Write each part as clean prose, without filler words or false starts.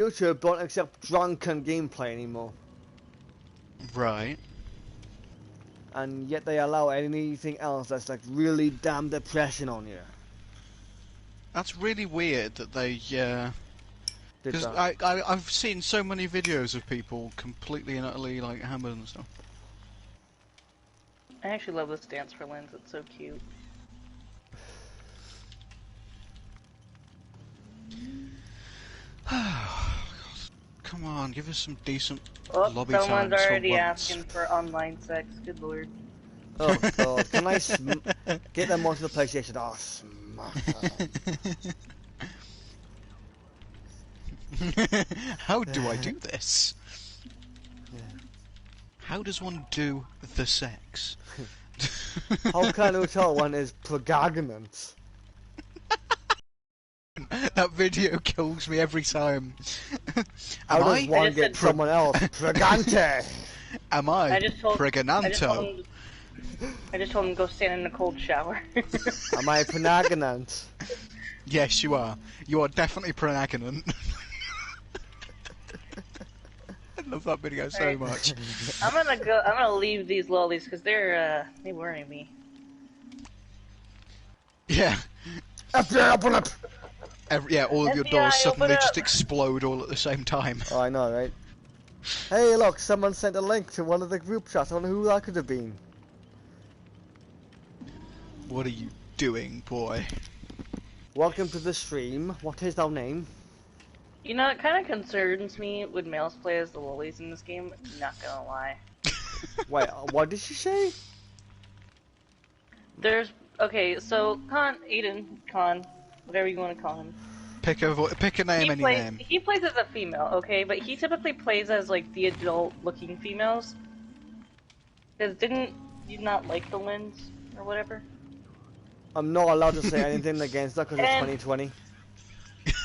YouTube don't accept drunken gameplay anymore. Right. And yet they allow anything else that's like really damn depression on you. That's really weird that they, because Did that. I've seen so many videos of people completely and utterly like hammered and stuff. I actually love this dance for Lens. It's so cute. Come on, give us some decent lobby Someone's times already for once. asking for online sex. Good lord. Oh god, can I get them onto the PlayStation? Oh, How do I do this? Yeah. How does one do the sex? How can I tell one is pregnant? That video kills me every time. How does one get someone else pregante? Am I pregnanto? I just told him to go stand in a cold shower. Am I pregnant? Yes, you are. You are definitely pregnant. I love that video so much. I'm gonna leave these lollies because they worry me. Yeah. FBI, open up! Yeah, all of your FBI, doors suddenly open just up. explode all at the same time. Oh, I know, right? Hey, look, someone sent a link to one of the group chats. I wonder who that could have been. What are you doing, boy? Welcome to the stream. What is our name? You know, it kind of concerns me when males play as the lollies in this game. Not gonna lie. Wait, what did she say? Okay, so Aiden, whatever you want to call him. Pick a name, any name. He plays as a female, okay, but he typically plays as like the adult-looking females. Cause didn't you not like the Lens or whatever? I'm not allowed to say anything against that because it's 2020.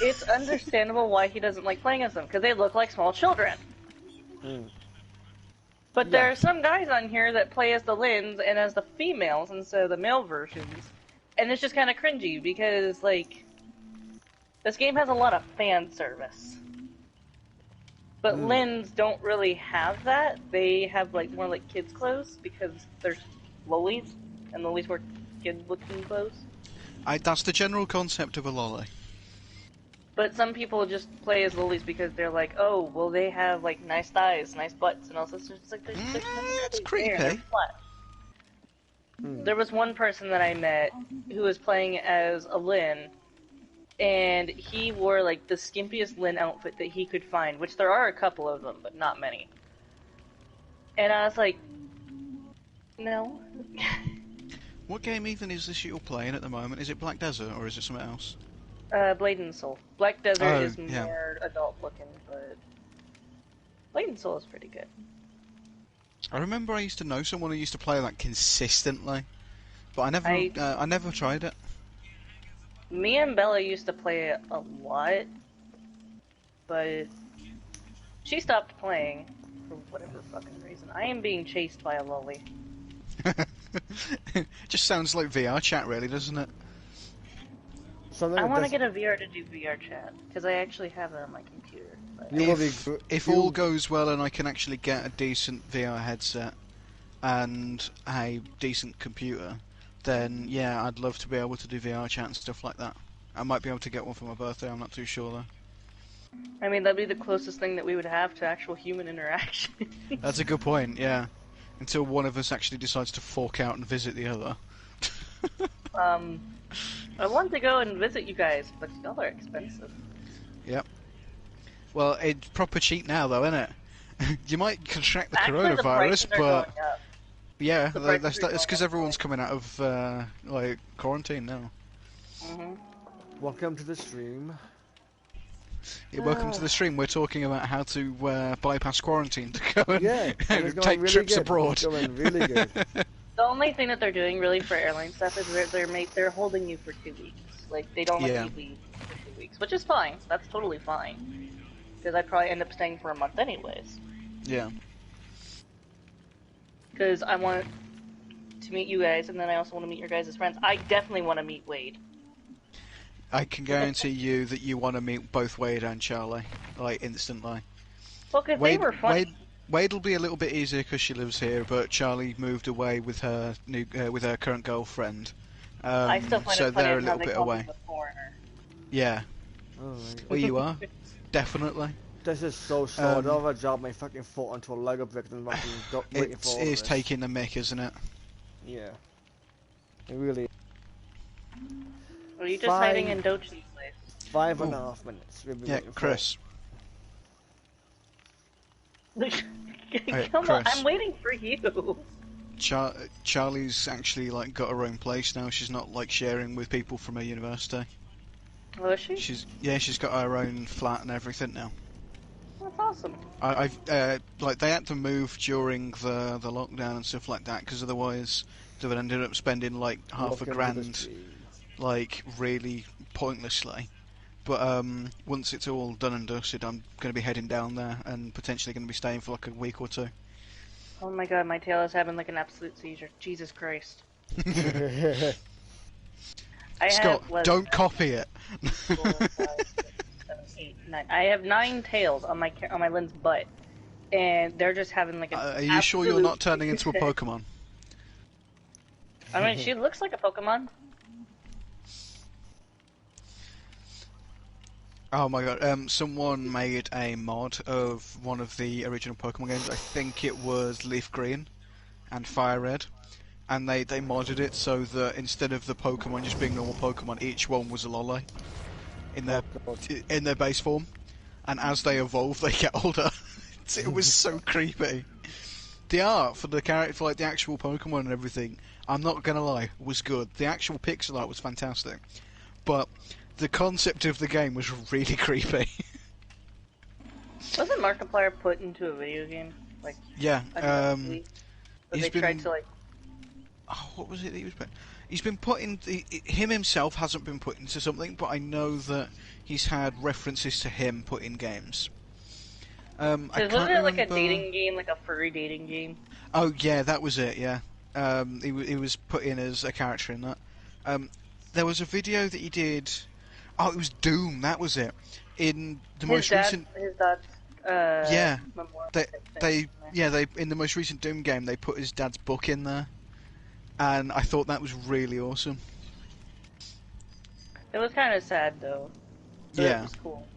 It's understandable why he doesn't like playing as them, because they look like small children. Mm. But there are some guys on here that play as the Lens and as the females instead of the male versions. And it's just kind of cringy, because, like, this game has a lot of fan service. But Lens don't really have that. They have, like, more like kids' clothes, because there's lollies, and lollies wear kid-looking clothes. That's the general concept of a lolly. But some people just play as lollies because they're like, oh, well, they have like nice thighs, nice butts, and all this. It's like That's creepy. There was one person that I met who was playing as a Lin, and he wore like the skimpiest Lin outfit that he could find, which there are a couple of them, but not many. And I was like, no. What game even is this you're playing at the moment? Is it Black Desert or is it something else? Blade and Soul. Black Desert is yeah. more adult looking, but Blade and Soul is pretty good. I remember I used to know someone who used to play that consistently, but I never tried it. Me and Bella used to play it a lot, but she stopped playing for whatever fucking reason. I am being chased by a lolly. Just sounds like VR chat, really, doesn't it? I want to get a VR to do VR chat, because I actually have it on my computer. If all goes well and I can actually get a decent VR headset and a decent computer, then yeah, I'd love to be able to do VR chat and stuff like that. I might be able to get one for my birthday, I'm not too sure though. I mean, that'd be the closest thing that we would have to actual human interaction. That's a good point, yeah. Until one of us actually decides to fork out and visit the other. I want to go and visit you guys, but y'all are expensive. Yep. Well, it's proper cheap now, though, isn't it? You might contract the Actually, coronavirus, but yeah, The that's because everyone's coming out of like quarantine now. Welcome to the stream. Yeah, welcome to the stream. We're talking about how to bypass quarantine to go and take really trips good. abroad. It's going really good. The only thing that they're doing really for airline stuff is they're holding you for 2 weeks. Like, they don't let you leave for 2 weeks, which is fine. That's totally fine. Because I'd probably end up staying for a month anyways. Yeah. Because I want to meet you guys, and then I also want to meet your guys' friends. I definitely want to meet Wade. I can guarantee you that you want to meet both Wade and Charlie, like, instantly. Well, because they were funny. Wade will be a little bit easier because she lives here, but Charlie moved away with her with her current girlfriend. I still find so it funny they're a how little they bit call me away. the foreigner. Yeah. Alright. Well, you are. Definitely. This is so slow. I'd rather drop my fucking foot onto a Lego brick than fucking waiting for all It's this. taking the mick, isn't it? Yeah. It really. Are you just hiding in Dochin's place? 5.5 minutes. Yeah, Chris. Come on, I'm waiting for you. Charlie's actually like got her own place now. She's not like sharing with people from her university. Oh, is she? She's got her own flat and everything now. That's awesome. I've like they had to move during the lockdown and stuff like that because otherwise they would ended up spending like half a grand, like really pointlessly. But once it's all done and dusted, I'm going to be heading down there and potentially going to be staying for like a week or two. Oh my god, my tail is having like an absolute seizure. Jesus Christ. Scott, don't copy it. 4, 5, 6, 7, 8, 9. I have 9 tails on my Lynn's butt, and they're just having like an Are you sure you're not turning into a Pokemon? I mean, she looks like a Pokemon. Oh my god, someone made a mod of one of the original Pokemon games. I think it was Leaf Green and Fire Red. And they modded it so that instead of the Pokemon just being normal Pokemon, each one was a Lolly in their base form. And as they evolve, they get older. It was so creepy. The art for the character, for like the actual Pokemon and everything, I'm not gonna lie, was good. The actual pixel art was fantastic, but the concept of the game was really creepy. Wasn't Markiplier put into a video game? Like, yeah, they tried to like. Oh, what was it that he was put? He's been put in. Him himself hasn't been put into something, but I know that he's had references to him put in games. Wasn't it like a dating game, like a furry dating game? Oh yeah, that was it. Yeah, he was put in as a character in that. There was a video that he did. Oh, it was Doom. That was it. In the most recent. His dad's. Yeah. They in the most recent Doom game they put his dad's book in there. And I thought that was really awesome. It was kind of sad though. But yeah. It was cool.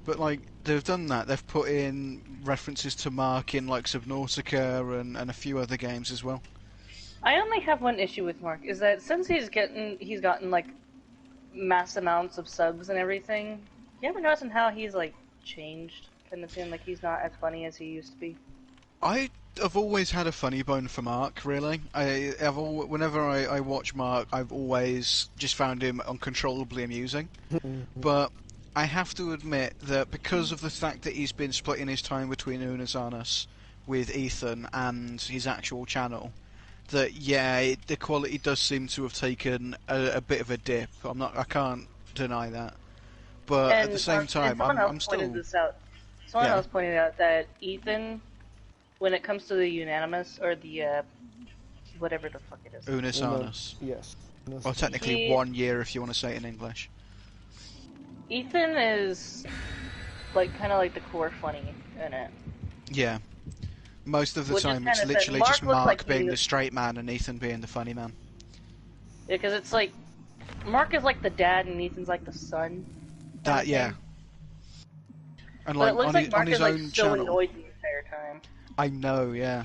But like they've done that. They've put in references to Mark in like Subnautica and a few other games as well. I only have one issue with Mark is that since he's gotten like mass amounts of subs and everything. You ever notice how he's like changed? Kind of seem like he's not as funny as he used to be. I've always had a funny bone for Mark, really. Whenever I watch Mark, I've always just found him uncontrollably amusing. But I have to admit that because of the fact that he's been splitting his time between Unazanas with Ethan and his actual channel, that the quality does seem to have taken a bit of a dip. I can't deny that. But at the same time, I'm still. Someone else pointed out that Ethan, when it comes to the unanimous or the whatever the fuck it is, Unazanas. Yes. Well, technically 1 year if you want to say it in English. Ethan is like kind of like the core funny in it. Yeah. Most of the time, it's literally just Mark being the straight man and Ethan being the funny man. Yeah, because it's like Mark is like the dad and Ethan's like the son. That yeah. And but like it looks on like his, Mark on his is like own so channel. annoyed the entire time. I know, yeah.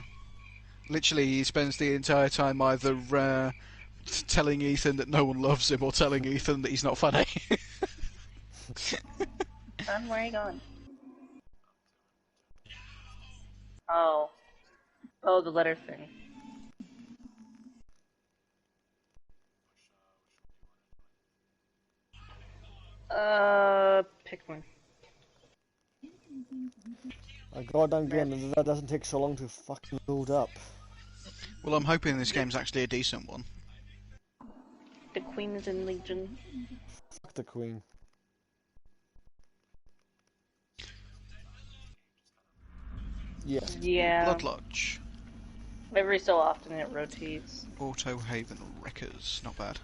Literally, he spends the entire time either telling Ethan that no one loves him or telling Ethan that he's not funny. Son, where are you going? Oh, the letter thing. Pick one. A goddamn game that doesn't take so long to fucking load up. Well, I'm hoping this game's actually a decent one. The Queen is in Legion. Fuck the Queen. Yes. Yeah. Blood Lodge. Every so often it rotates. Auto Haven Wreckers. Not bad.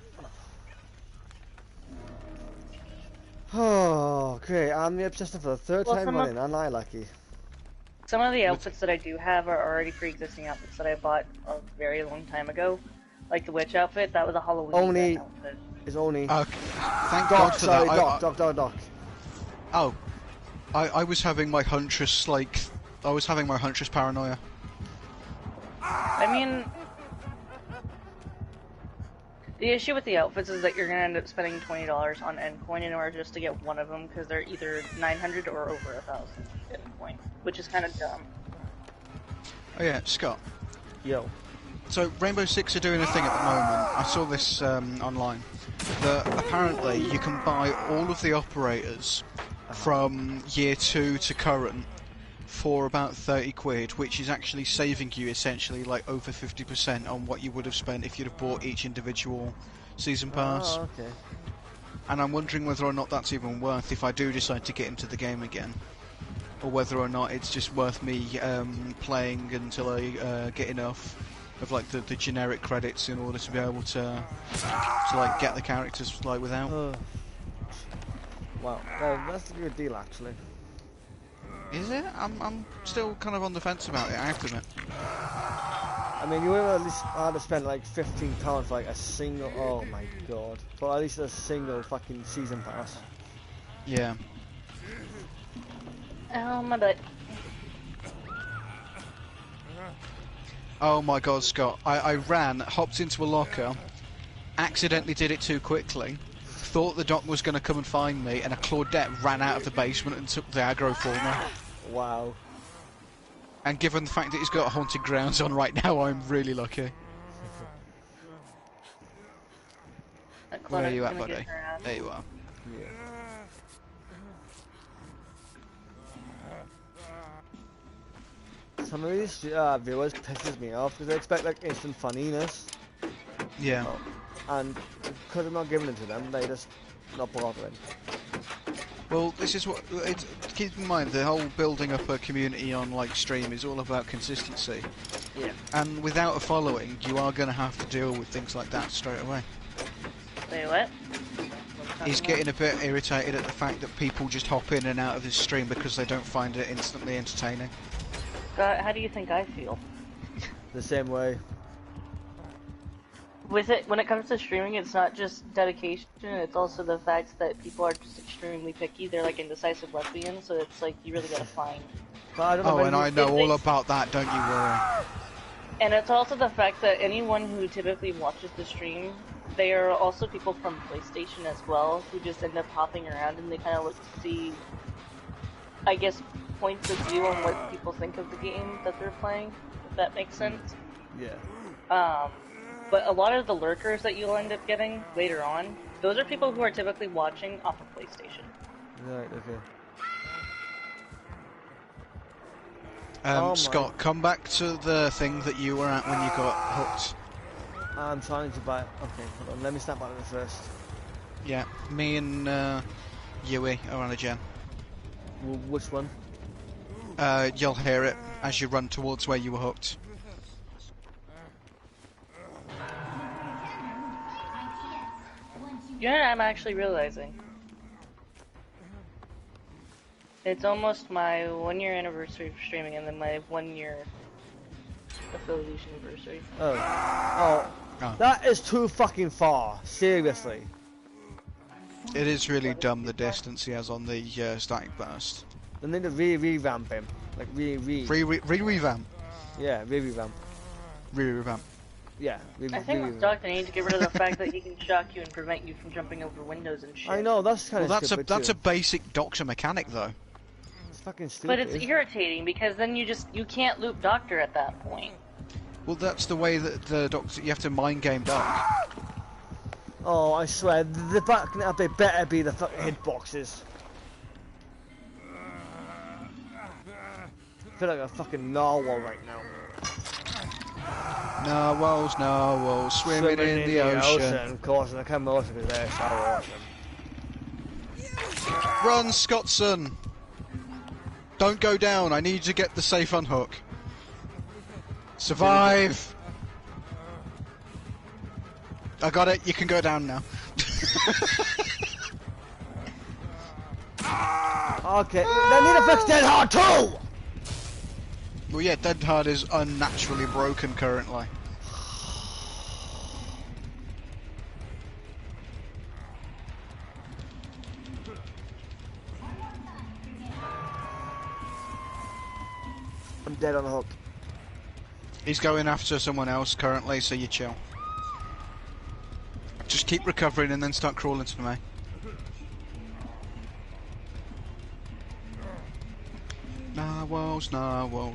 Oh, great. I'm the obsessive for the third Well, time running, aren't I lucky? some of the outfits that I do have are already pre-existing outfits that I bought a very long time ago. Like the witch outfit, that was a Halloween Only... outfit. It's only... Thank Doc, God for sorry, that. Doc. Oh, I was having my huntress, like... I was having my huntress paranoia. I mean... The issue with the outfits is that you're going to end up spending $20 on endpoint in order just to get one of them, because they're either 900 or over 1,000 endpoint, which is kind of dumb. Oh yeah, Scott. Yo. So Rainbow Six are doing a thing at the moment. I saw this online. That apparently you can buy all of the operators from year 2 to current for about 30 quid, which is actually saving you essentially like over 50% on what you would have spent if you'd have bought each individual season pass. Oh, okay. And I'm wondering whether or not that's even worth if I do decide to get into the game again, or whether or not it's just worth me playing until I get enough of like the generic credits in order to be able to like get the characters like without. Wow, that's a good deal actually. Is it? I'm still kind of on the fence about it, I have to admit. I mean, you would have at least had to spend like £15 for like a single. Oh my god! For at least a single fucking season pass. Yeah. Oh, my butt. Oh my god, Scott. I ran, hopped into a locker, accidentally did it too quickly, thought the doc was going to come and find me, and a Claudette ran out of the basement and took the aggro for me. Wow. And given the fact that he's got Haunted Grounds on right now, I'm really lucky. Where are you at, buddy? There you are. Yeah. Some of these viewers pisses me off because they expect like instant funniness. Yeah. And because I'm not giving it to them, they just not bothering. Well, this is what... keep in mind, the whole building up a community on like stream is all about consistency. Yeah. And without a following, you are going to have to deal with things like that straight away. Wait, what? He's getting a bit irritated at the fact that people just hop in and out of his stream because they don't find it instantly entertaining. How do you think I feel? The same way. With it, when it comes to streaming, it's not just dedication, it's also the fact that people are just extremely picky. They're like indecisive lesbians, so it's like you really gotta find. But I don't know and I know all about that, don't you worry. And it's also the fact that anyone who typically watches the stream, they are also people from PlayStation as well, who just end up hopping around and they kind of look to see, I guess, points of view on what people think of the game that they're playing, if that makes sense. Yeah. But a lot of the lurkers that you'll end up getting later on, those are people who are typically watching off of PlayStation. Right, okay. Scott, come back to the thing that you were at when you got hooked. I'm trying to buy... Okay, hold on, let me snap out of it first. Yeah, me and Yui are on a gen. Which one? You'll hear it as you run towards where you were hooked. You know what I'm actually realizing? It's almost my 1-year anniversary of streaming and then my 1-year affiliation anniversary. Oh. That is too fucking far. Seriously. It is really dumb the distance he has on the static burst. They need to revamp him. Like Revamp. Yeah, revamp. Revamp. Yeah. I think with Doc they need to get rid of the fact that he can shock you and prevent you from jumping over windows and shit. I know, that's kind of stupid that's too. a basic Doctor mechanic though. It's fucking stupid. But it's irritating because then you can't loop Doctor at that point. Well, that's the way that the Doctor, you have to mind game Doc. Oh, I swear, the back up they better be the fucking hitboxes. I feel like a fucking narwhal right now. Narwhals, swimming in the ocean. Causing a commotion because they're so awesome. Run, Scottson! Don't go down, I need to get the safe unhook. Survive! I got it, you can go down now. Okay, they need to fix Dead Hard too! Well, yeah, Dead Hard is unnaturally broken currently. I'm dead on the hook. He's going after someone else currently, so you chill. Just keep recovering and then start crawling to me. Narwhals,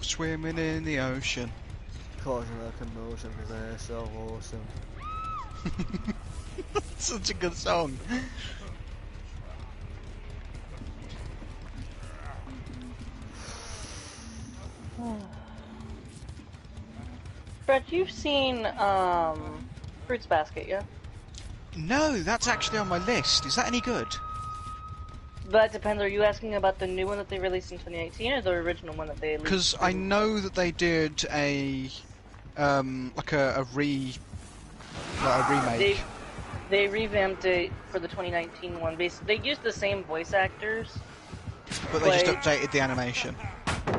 swimming in the ocean. Causing a commotion because they're so awesome. Such a good song. Brett, you've seen Fruits Basket, yeah? No, that's actually on my list. Is that any good? That depends. Are you asking about the new one that they released in 2018 or the original one that they released? Because I know that they did a like a remake. They revamped it for the 2019 one. Basically, they used the same voice actors, but they just updated the animation.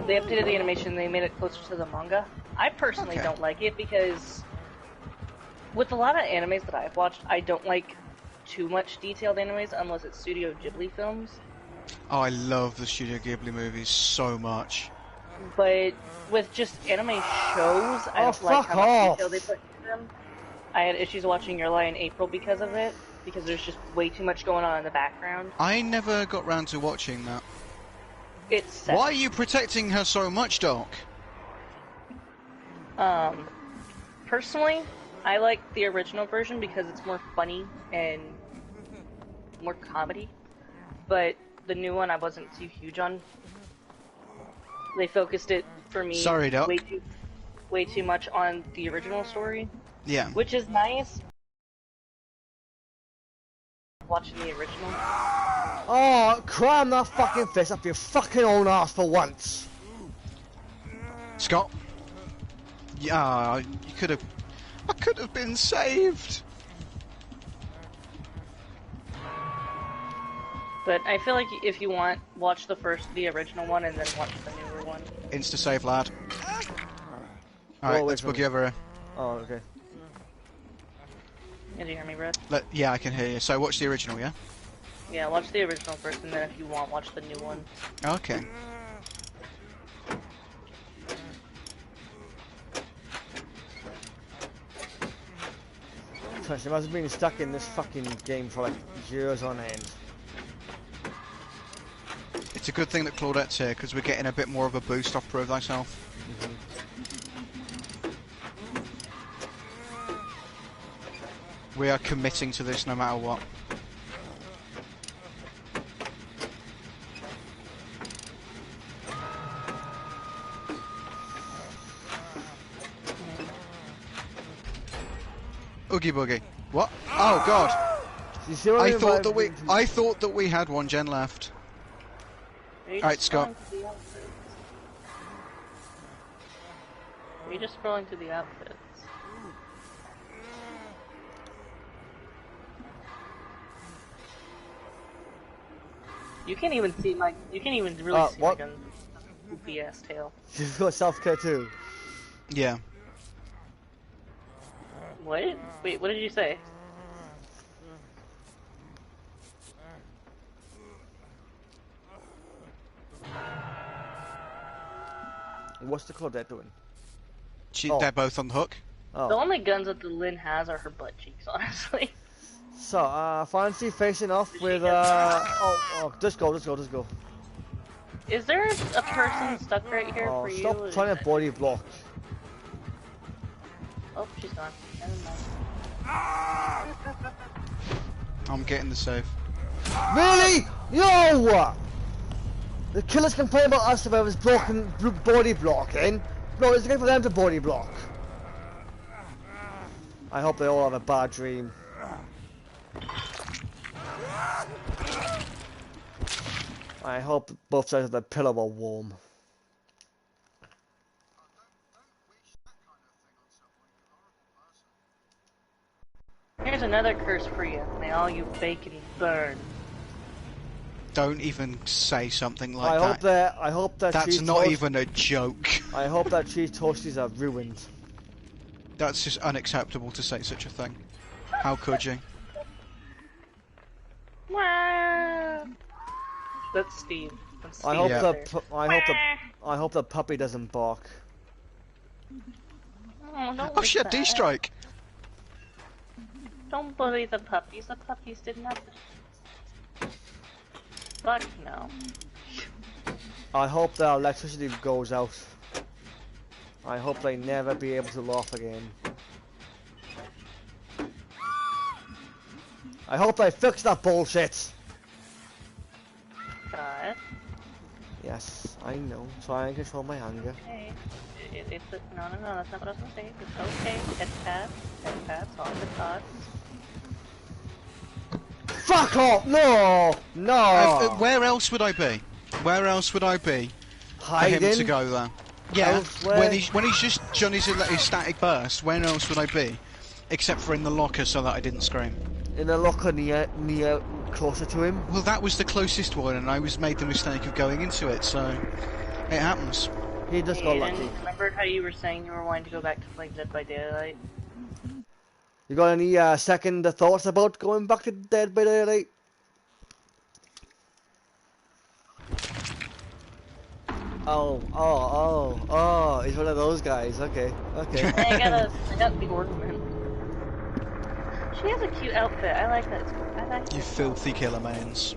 They updated the animation. They made it closer to the manga. I personally don't like it because with a lot of animes that I've watched, I don't like too much detailed animes unless it's Studio Ghibli films. Oh, I love the Studio Ghibli movies so much. But with just anime shows, I don't like how much detail they put into them. I had issues watching Your Lie in April because of it, because there's just way too much going on in the background. I never got round to watching that. It's sad. Why are you protecting her so much, Doc? Personally, I like the original version because it's more funny and more comedy, but the new one I wasn't too huge on. They focused it, for me, Sorry, Doc. way too much on the original story. Yeah. Which is nice. Watching the original. Oh, cram that fucking fist up your fucking own ass for once. Scott. Yeah, you could have. I could have been saved. But I feel like if you want, watch the original one, and then watch the newer one. Insta save, lad. Alright, let's book you over here. Oh, okay. Did you hear me, Brad? Yeah, I can hear you. So watch the original, yeah? Yeah, watch the original first, and then if you want, watch the new one. Okay. Imagine being stuck in this fucking game for like years on end. It's a good thing that Claudette's here, because we're getting a bit more of a boost off Prove Thyself. We are committing to this no matter what. Oogie boogie. What? Oh god. You see what I thought that we had one gen left. Alright, Scott. Are you just scrolling through the outfits? You can't even see my. You can't even really see my goofy ass tail. She's got self-care too. Yeah. What? Wait, what did you say? What's the Claudette doing? They're both on the hook. The only guns that the Lynn has are her butt cheeks, honestly. So, Fancy facing off with, just go. Is there a person stuck right here for you? Stop trying to body block. Oh, she's gone. Never mind. I'm getting the save. Really? Yo! The killers complain about us about his broken body blocking. No, it's good for them to body block. I hope they all have a bad dream. I hope both sides of the pillow are warm. Here's another curse for you. May all you bacon burn. Don't even say something like I hope that That's cheese not toast, even a joke. I hope that cheese toasties are ruined. That's just unacceptable to say such a thing. How could you? Wow. That's Steve. I hope Yeah. I hope the puppy doesn't bark. Oh, don't Oh shit, that. D-strike! Don't bully the puppies. The puppies did nothing. Fuck no. I hope the electricity goes out. I hope they never be able to laugh again. I hope they fix that bullshit. God. Yes, I know. Try and control my anger. Okay. No, that's not what I was gonna say. It's okay. Head pats on the tots. Fuck off! No! No! Where else would I be? Where else would I be for him to Hiding? go there? Yeah, Elsewhere? when he's just done his static burst, where else would I be? Except for in the locker so that I didn't scream. In a locker near, closer to him. Well, that was the closest one, and I made the mistake of going into it, so it happens. He just got lucky. Remember how you were saying you were wanting to go back to playing Dead by Daylight? You got any second thoughts about going back to Dead by Daylight? Oh, he's one of those guys. Okay. I got the ornament. She has a cute outfit. I like that. You filthy killer mains.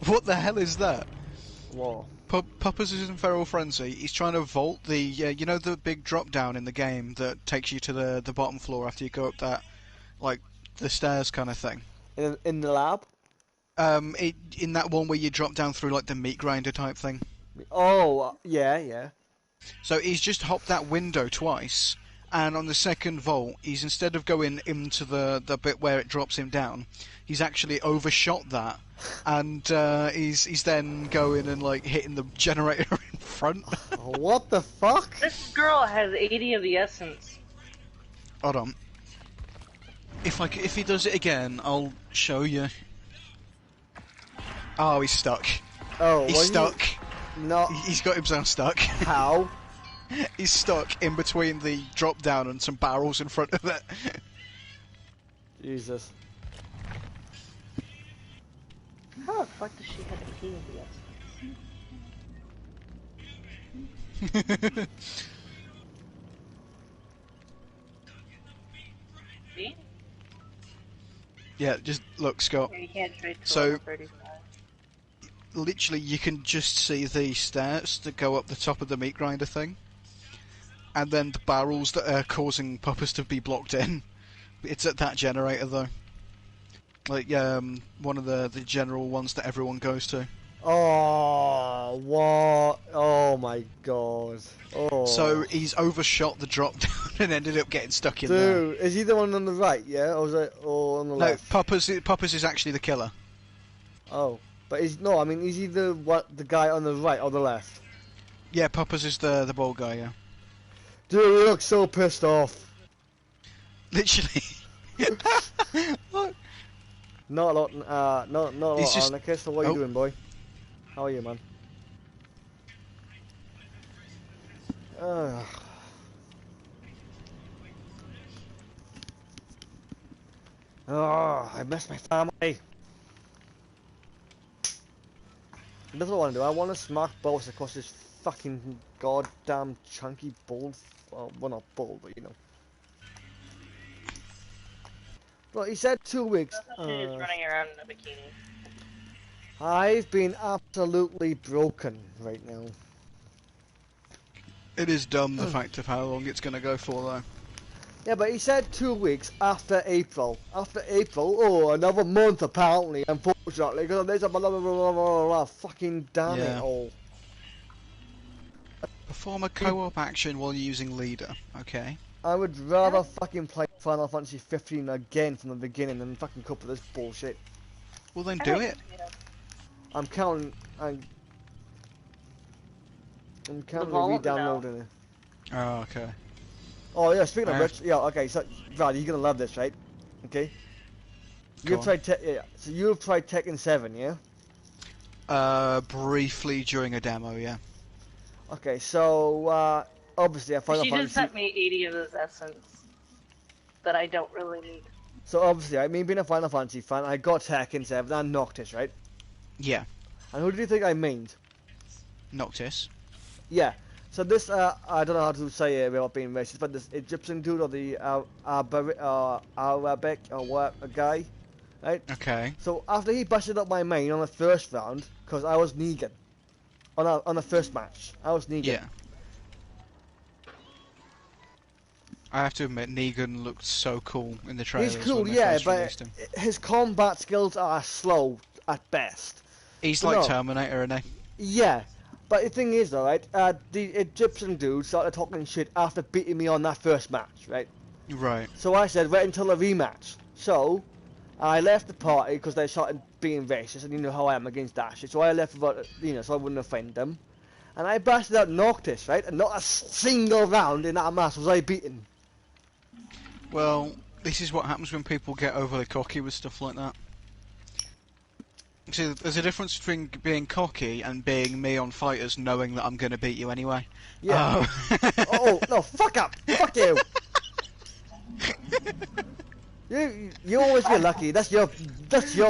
What the hell is that? Whoa. Puppers is in Feral Frenzy. He's trying to vault the, you know, the big drop down in the game that takes you to the bottom floor after you go up that, like, the stairs kind of thing. In the lab? In that one where you drop down through like the meat grinder type thing. Oh, yeah. So he's just hopped that window twice, and on the second vault, he's instead of going into the bit where it drops him down, he's actually overshot that, and he's then going and like hitting the generator in front. What the fuck? This girl has 80 of the essence. Hold on. If he does it again, I'll show you. Oh, he's stuck. Oh, He's stuck. No. He's got himself stuck. How? He's stuck in between the drop down and some barrels in front of it. Jesus. How the fuck does she have a key of the essence? See? Yeah, just look, Scott. You can't trade to So- level 35. Literally, you can just see the stairs that go up the top of the meat grinder thing, and then the barrels that are causing puppers to be blocked in. It's at that generator though, like one of the general ones that everyone goes to. Oh, what? Oh my god. Oh. So he's overshot the drop down and ended up getting stuck in there. Dude, is he the one on the right, yeah? Or is it on the No, left? Puppers is actually the killer. Oh. But is he the guy on the right or the left? Yeah, Puppers is the bald guy, yeah. Dude, you look so pissed off. Literally. What? Not a lot, not a lot, He's just- Arnicus. So what are you doing, boy? How are you, man? Oh, I miss my family. That's what I want to do. I want to smack balls across this fucking goddamn chunky ball. Well, not ball, but you know. Well, he said 2 weeks. She's running around in a bikini. I've been absolutely broken right now. It is dumb, the fact of how long it's going to go for, though. Yeah, but he said 2 weeks after April. After April, oh, another month apparently, unfortunately, because there's a blah, blah, blah, blah, blah, blah. Fucking damn it Yeah. all. Perform a co-op action while using leader, okay? I would rather fucking play Final Fantasy 15 again from the beginning than fucking cope with this bullshit. Well then do it. I'm counting The on vault? re-downloading it. Oh, okay. Oh yeah, speaking of I which, yeah, okay, so Brad, you're gonna love this, right? Okay. Go on. Yeah. So you've tried Tekken 7, yeah? Briefly during a demo, yeah. Okay, so obviously I Final She just Fantasy. sent me 80 of those essence that I don't really need. So obviously, I mean, being a Final Fantasy fan, I got Tekken 7 and Noctis, right? Yeah. And who do you think I mained? Noctis. Yeah. So this, I don't know how to say it without being racist, but this Egyptian dude or the Arabic or what a guy, right? Okay. So after he busted up my main on the first round, because I was Negan, on the first match, I was Negan. Yeah. I have to admit, Negan looked so cool in the trailers. He's cool, when they yeah, first but released him. his combat skills are slow at best. He's But like no. Terminator, isn't he? Yeah, but the thing is, though, right? The Egyptian dude started talking shit after beating me on that first match, right? Right. So I said, wait until the rematch. So I left the party because they started being racist, and you know how I am against that shit. So I left without, so I wouldn't offend them. And I busted out Noctis, right? And not a single round in that match was I beaten. Well, this is what happens when people get overly cocky with stuff like that. See, there's a difference between being cocky and being me on fighters knowing that I'm going to beat you anyway. Yeah. Oh, no, fuck up. Fuck you. You always get lucky. That's your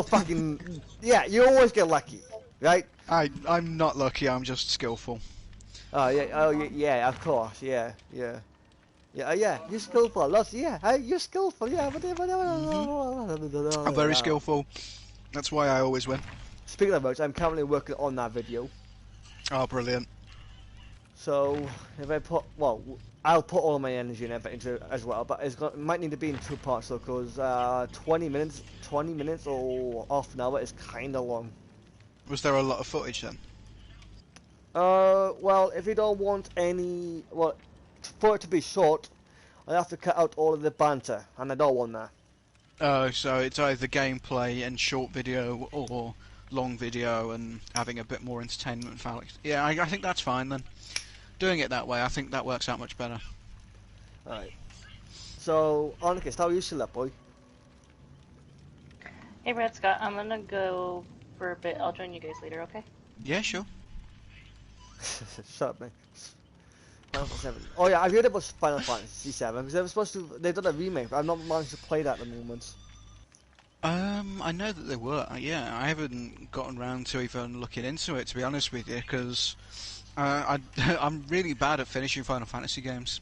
fucking... Yeah, you always get lucky, right? I'm not lucky, I'm just skillful. Oh, yeah, of course, yeah. Yeah, you're skillful. You're skillful, yeah. I'm very skillful. That's why I always win. Speaking of which, I'm currently working on that video. Oh, brilliant. So, if I put... Well, I'll put all my energy and effort into it as well, but it might need to be in 2 parts, though, because 20 minutes or half an hour is kind of long. Was there a lot of footage then? Well, if you don't want any... Well, for it to be short, I have to cut out all of the banter, and I don't want that. Oh, so it's either gameplay and short video or long video and having a bit more entertainment for Alex. Yeah, I think that's fine then. Doing it that way, I think that works out much better. Alright. So, Onyx, how are you still up, boy? Hey, Brad Scott, I'm gonna go for a bit. I'll join you guys later, okay? Yeah, sure. Shut up, man. Final Fantasy 7. Oh yeah, I've heard about Final Fantasy 7 because they were supposed to. They've done a remake, but I've not managed to play that at the moment. I know that they were. Yeah, I haven't gotten around to even looking into it, to be honest with you, because I'm really bad at finishing Final Fantasy games.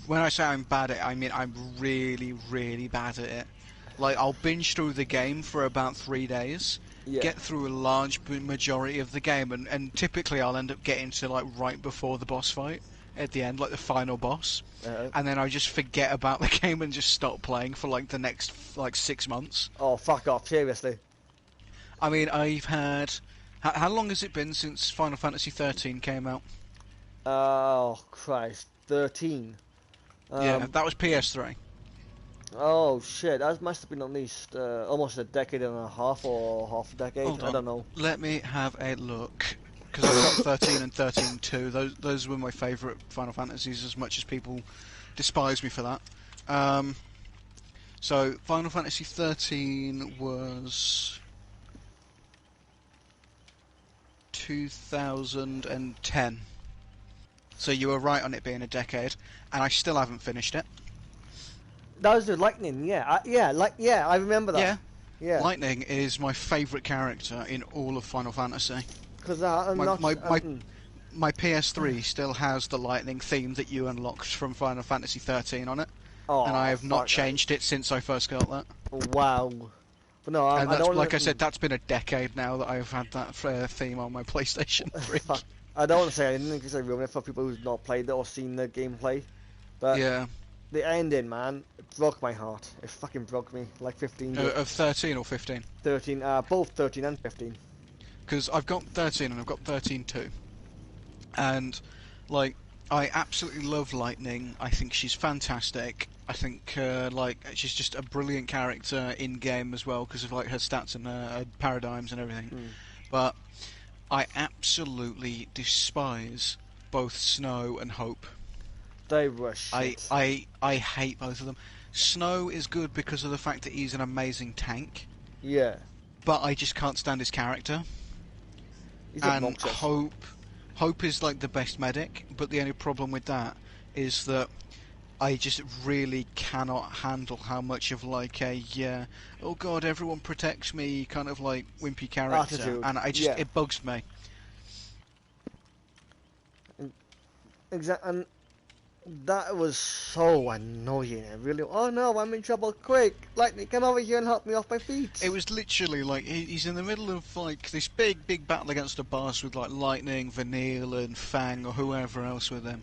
When I say I'm bad at it, I mean I'm really, really bad at it. Like, I'll binge through the game for about 3 days, get through a large majority of the game, and typically I'll end up getting to, like, right before the boss fight, at the end, like the final boss, and then I just forget about the game and just stop playing for, like, the next, 6 months. Oh, fuck off, seriously. I mean, I've had... How long has it been since Final Fantasy 13 came out? Oh, Christ. 13. Yeah, that was PS3. Oh, shit. That must have been at least almost a decade and a half or half a decade. Hold on. I don't know. Let me have a look. Because I've got 13 and 13 too. Those were my favourite Final Fantasies, as much as people despise me for that. So, Final Fantasy 13 was 2010. So you were right on it being a decade, and I still haven't finished it. That was the Lightning, yeah. I remember that. Yeah. Lightning is my favourite character in all of Final Fantasy. Because my PS3 still has the Lightning theme that you unlocked from Final Fantasy 13 on it, and I have not changed it since I first got that. Wow. But no, and that's, like I said, that's been a decade now that I've had that theme on my PlayStation 3. I don't want to say anything because I ruin it for people who've not played it or seen the gameplay. But yeah. The ending, man, it broke my heart. It fucking broke me. Like 15. Of 13 or 15? 13, both 13 and 15. Because I've got 13 and I've got 13 too. And, like, I absolutely love Lightning. I think she's fantastic. I think, she's just a brilliant character in-game as well because of, like, her stats and her paradigms and everything. But I absolutely despise both Snow and Hope. They were shit. I hate both of them. Snow is good because of the fact that he's an amazing tank, Yeah. but I just can't stand his character. He's And obnoxious. Hope is like the best medic, but the only problem with that is that I just really cannot handle how much of like a oh god, everyone protects me kind of like wimpy character, Attitude. and Yeah. it bugs me. Exactly. And that was so annoying. It really. Oh no, I'm in trouble! Quick, Lightning, come over here and help me off my feet. It was literally like he's in the middle of like this big battle against a boss with like Lightning, Vanille, and Fang or whoever else with him.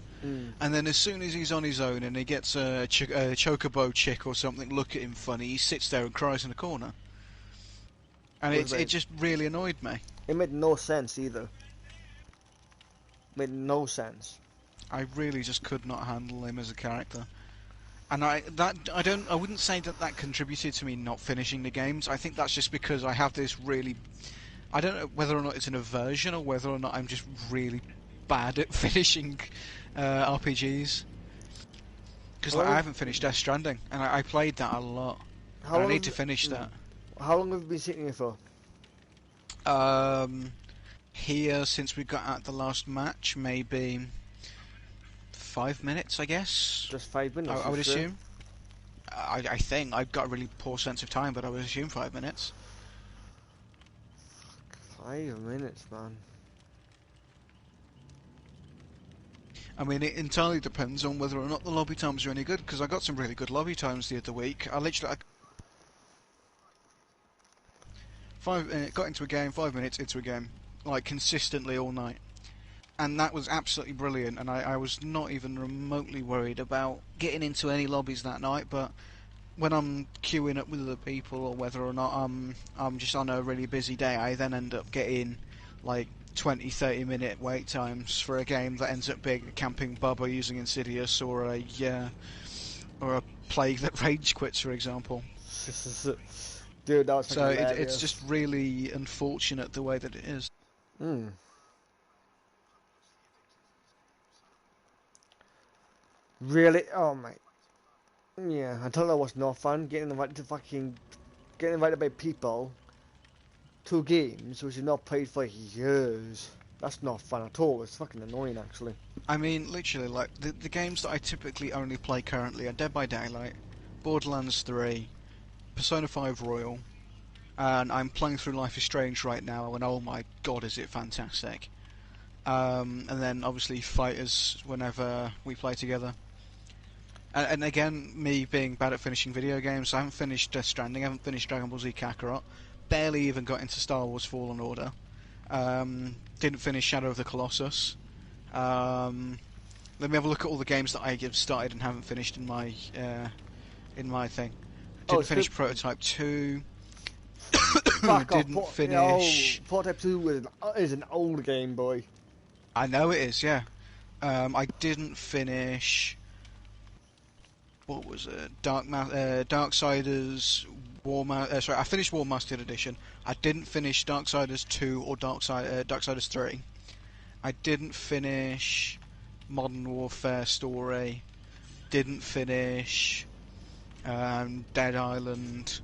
And then as soon as he's on his own and he gets a chocobo chick or something look at him funny, he sits there and cries in a corner. And it just really annoyed me. It made no sense either. Made no sense. I really just could not handle him as a character. And I wouldn't say that contributed to me not finishing the games. I think that's just because I have this really, I don't know whether or not it's an aversion or whether or not I'm just really bad at finishing RPGs. Because I haven't finished Death Stranding, and I played that a lot. I need to finish that. How long have you been sitting here for? Here since we got out the last match, maybe 5 minutes, I guess. Just 5 minutes. I would assume. I think I've got a really poor sense of time, but I would assume 5 minutes. 5 minutes, man. I mean, it entirely depends on whether or not the lobby times are any good, because I got some really good lobby times the other week. I literally got into a game, 5 minutes into a game, like consistently all night. And that was absolutely brilliant, and I was not even remotely worried about getting into any lobbies that night, but when I'm queuing up with other people, or whether or not I'm just on a really busy day, I then end up getting like 20-30 minute wait times for a game that ends up being a camping Bubba using Insidious, or a Plague that rage quits, for example. Dude, that was so it's just really unfortunate the way that it is. Really? Oh my. Yeah, I thought that was no fun getting invited by people to games which you've not played for years. That's not fun at all. It's fucking annoying, actually. I mean, literally, like the games that I typically only play currently are Dead by Daylight, Borderlands 3, Persona 5 Royal, and I'm playing through Life is Strange right now, and oh my god, is it fantastic! And then obviously Fighters whenever we play together. And again, me being bad at finishing video games, I haven't finished Death Stranding, I haven't finished Dragon Ball Z Kakarot, barely even got into Star Wars Fallen Order, didn't finish Shadow of the Colossus. Let me have a look at all the games that I have started and haven't finished in my thing. Didn't finish Prototype 2. Didn't finish. Prototype 2 is an old game, boy. I know it is, yeah. I didn't finish. What was it? Darksiders I finished War Mastered Edition. I didn't finish Darksiders 2 or Darksiders 3. I didn't finish Modern Warfare Story. Didn't finish Dead Island.